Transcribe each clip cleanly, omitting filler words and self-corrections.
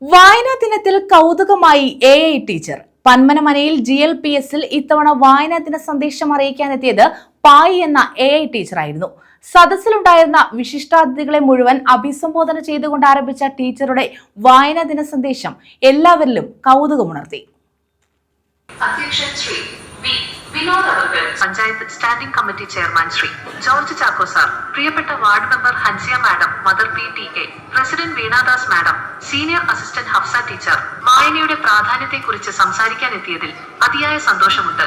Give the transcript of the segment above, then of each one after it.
വായനാ ദിനത്തിൽ കൗതുകമായി AI teacher. പന്മനമനയിൽ GLPSൽ ഇത്തവണ വായനാ ദിന സന്ദേശം അറിയിക്കാനെത്തിയത് പായി എന്ന AI ടീച്ചറായിരുന്നു. സദസ്സിലുണ്ടായിരുന്ന വിശിഷ്ടാതിഥികളെ മുഴുവൻ അഭിസംബോധന ചെയ്തുകൊണ്ട് ആരംഭിച്ച ടീച്ചറുടെ വായനാ ദിന സന്ദേശം എല്ലാവരിലും കൗതുകമുണർത്തി. Panchayat standing committee chairman Shri George Chacko sir, പ്രിയപ്പെട്ട ward member Hansiya madam, mother PTA, president Veenadas madam, senior assistant Hafsa teacher വായനയുടെ പ്രാധാന്യത്തെക്കുറിച്ച് സംസാരിക്കാനെത്തിയതിൽ അതിയായ സന്തോഷമുണ്ട്.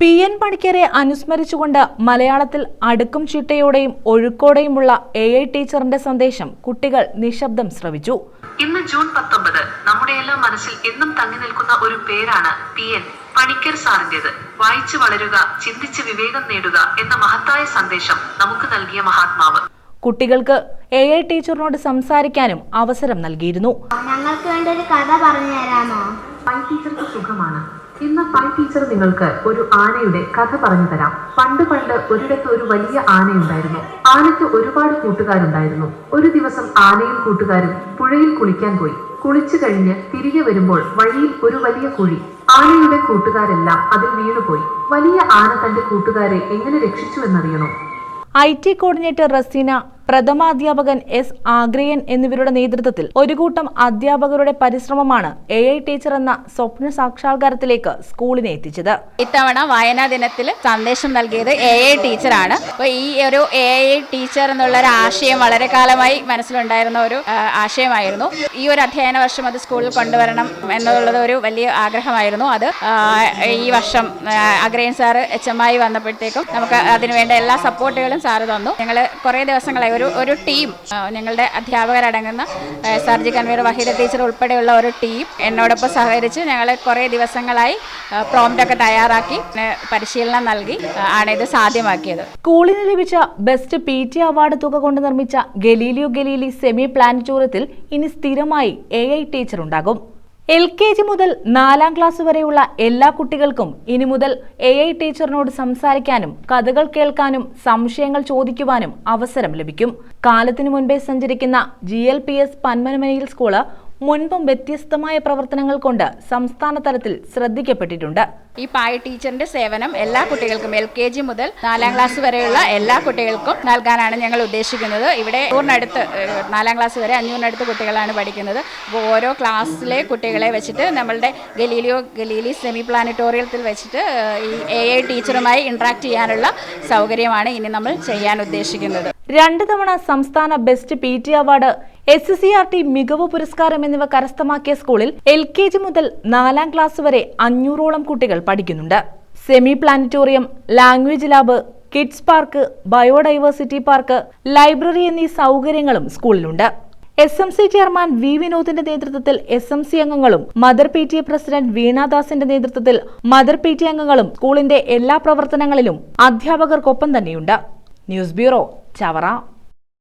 PN പണിക്കരെ അനുസ്മരിച്ചുകൊണ്ട് മലയാളത്തിൽ അടുക്കും ചിട്ടയോടെയും ഒഴുക്കോടെയുമുള്ള AI ടീച്ചറിന്റെ സന്ദേശം കുട്ടികൾ നിശബ്ദം ശ്രവിച്ചു. ഇന്ന് ജൂൺ 19, നമ്മുടെ എല്ലാം മനസ്സിൽ എന്നും തങ്ങി നിൽക്കുന്ന ഒരു പേരാണ് PN പണിക്കർ സാറിന്റേത്. വായിച്ചു വളരുക, ചിന്തിച്ച് വിവേകം നേടുക എന്ന മഹത്തായ സന്ദേശം നമുക്ക് നൽകിയ മഹാത്മാവ്. കുട്ടികൾക്ക് AI ടീച്ചറിനോട് സംസാരിക്കാനും അവസരം നൽകിയിരുന്നു. ഞങ്ങൾക്ക് വേണ്ടി ഒരു കഥ പറഞ്ഞു തരാമോ? പൈ ടീച്ചർക്ക് സുഖമാണ്. ഇന്ന് പൈ ടീച്ചർ നിങ്ങൾക്ക് ഒരു ആനയുടെ കഥ പറഞ്ഞു തരാം. പണ്ട് ഒരിടത്ത് ഒരു വലിയ ആനയുണ്ടായിരുന്നു. ആനയ്ക്ക് ഒരുപാട് കൂട്ടുകാരുണ്ടായിരുന്നു. ഒരു ദിവസം ആനയും കൂട്ടുകാരും പുഴയിൽ കുളിക്കാൻ പോയി. കുളിച്ചു കഴിഞ്ഞ് തിരികെ വരുമ്പോൾ വഴിയിൽ ഒരു വലിയ കുഴി. ആനയുടെ കൂട്ടുകാരെല്ലാം അതിൽ വീണുപോയി. വലിയ ആന തന്റെ കൂട്ടുകാരെ എങ്ങനെ രക്ഷിച്ചുവെന്നറിയണോ? IT കോർഡിനേറ്റർ റസീന, പ്രഥമാധ്യാപകൻ S. ആഗ്രയൻ എന്നിവരുടെ നേതൃത്വത്തിൽ ഒരു കൂട്ടം അധ്യാപകരുടെ പരിശ്രമമാണ് AI ടീച്ചർ എന്ന സ്വപ്ന സാക്ഷാത്കാരത്തിലേക്ക് സ്കൂളിനെ എത്തിച്ചത്. ഇത്തവണ വായനാ ദിനത്തിൽ സന്ദേശം നൽകിയത് AI ടീച്ചറാണ്. അപ്പോൾ ഈ ഒരു AI ടീച്ചർ എന്നുള്ള ഒരു ആശയം വളരെ കാലമായി മനസ്സിലുണ്ടായിരുന്ന ഒരു ആശയമായിരുന്നു. ഈ ഒരു അധ്യയന വർഷം അത് സ്കൂളിൽ കൊണ്ടുവരണം എന്നുള്ളത് ഒരു വലിയ ആഗ്രഹമായിരുന്നു. അത് ഈ വർഷം ആഗ്രയൻ സാറ് HM ആയി വന്നപ്പോഴത്തേക്കും നമുക്ക് അതിനുവേണ്ട എല്ലാ സപ്പോർട്ടുകളും സാറ് തന്നു. ഞങ്ങൾ കുറേ ദിവസങ്ങളായി ഒരു ടീം, ഞങ്ങളുടെ അധ്യാപകരടങ്ങുന്ന സർജി കൺവീനർ വഹീദ ടീച്ചർ ഉൾപ്പെടെയുള്ള ഒരു ടീം എന്നോടൊപ്പം സഹകരിച്ച് ഞങ്ങൾ കുറേ ദിവസങ്ങളായി പ്രോംപ്റ്റൊക്കെ തയ്യാറാക്കി പരിശീലനം നൽകി ആണ് ഇത് സാധ്യമാക്കിയത്. സ്കൂളിന് ലഭിച്ച ബെസ്റ്റ് PT അവാർഡ് തുക കൊണ്ട് നിർമ്മിച്ച ഗലീലിയോ ഗലീലി സെമി പ്ലാനറ്റോറിയത്തിൽ ഇനി സ്ഥിരമായി AI ടീച്ചർ ഉണ്ടാകും. LKG മുതൽ 4ാം ക്ലാസ് വരെയുള്ള എല്ലാ കുട്ടികൾക്കും ഇനി മുതൽ AI ടീച്ചറിനോട് സംസാരിക്കാനും കഥകൾ കേൾക്കാനും സംശയങ്ങൾ ചോദിക്കുവാനും അവസരം ലഭിക്കും. കാലത്തിനു മുൻപേ സഞ്ചരിക്കുന്ന GLPS പന്മനമനയിൽ സ്കൂള് മുൻപും വ്യത്യസ്തമായ പ്രവർത്തനങ്ങൾ കൊണ്ട് സംസ്ഥാന തലത്തിൽ ശ്രദ്ധിക്കപ്പെട്ടിട്ടുണ്ട്. ഈ പായ ടീച്ചറിന്റെ സേവനം എല്ലാ കുട്ടികൾക്കും LKG മുതൽ 4ാം ക്ലാസ് വരെയുള്ള എല്ലാ കുട്ടികൾക്കും നൽകാനാണ് ഞങ്ങൾ ഉദ്ദേശിക്കുന്നത്. ഇവിടെ 4ാം ക്ലാസ് വരെ 500 കുട്ടികളാണ് പഠിക്കുന്നത്. അപ്പോൾ ഓരോ ക്ലാസ്സിലെ കുട്ടികളെ വെച്ചിട്ട് നമ്മളുടെ ഗലീലി സെമി പ്ലാനറ്റോറിയത്തിൽ വെച്ചിട്ട് ഈ AI ടീച്ചറുമായി ഇന്ററാക്ട് ചെയ്യാനുള്ള സൗകര്യമാണ് ഇനി നമ്മൾ ചെയ്യാൻ ഉദ്ദേശിക്കുന്നത്. 2 തവണ സംസ്ഥാന ബെസ്റ്റ് PT അവാർഡ്, SCRT മികവ് പുരസ്കാരം എന്നിവ കരസ്ഥമാക്കിയ സ്കൂളിൽ LKG മുതൽ 4ാം ക്ലാസ് വരെ 500ഓളം കുട്ടികൾ പഠിക്കുന്നുണ്ട്. Semi planetarium, language lab, kids park, biodiversity park, library എന്നീ സൗകര്യങ്ങളും സ്കൂളിലുണ്ട്. SMC chairman V. വിനോദിന്റെ നേതൃത്വത്തിൽ SMC അംഗങ്ങളും മദർ PTA പ്രസിഡന്റ് വീണാദാസിന്റെ നേതൃത്വത്തിൽ മദർ PTA അംഗങ്ങളും സ്കൂളിന്റെ എല്ലാ പ്രവർത്തനങ്ങളിലും അധ്യാപകർക്കൊപ്പം തന്നെയുണ്ട്. News bureau, Chavara.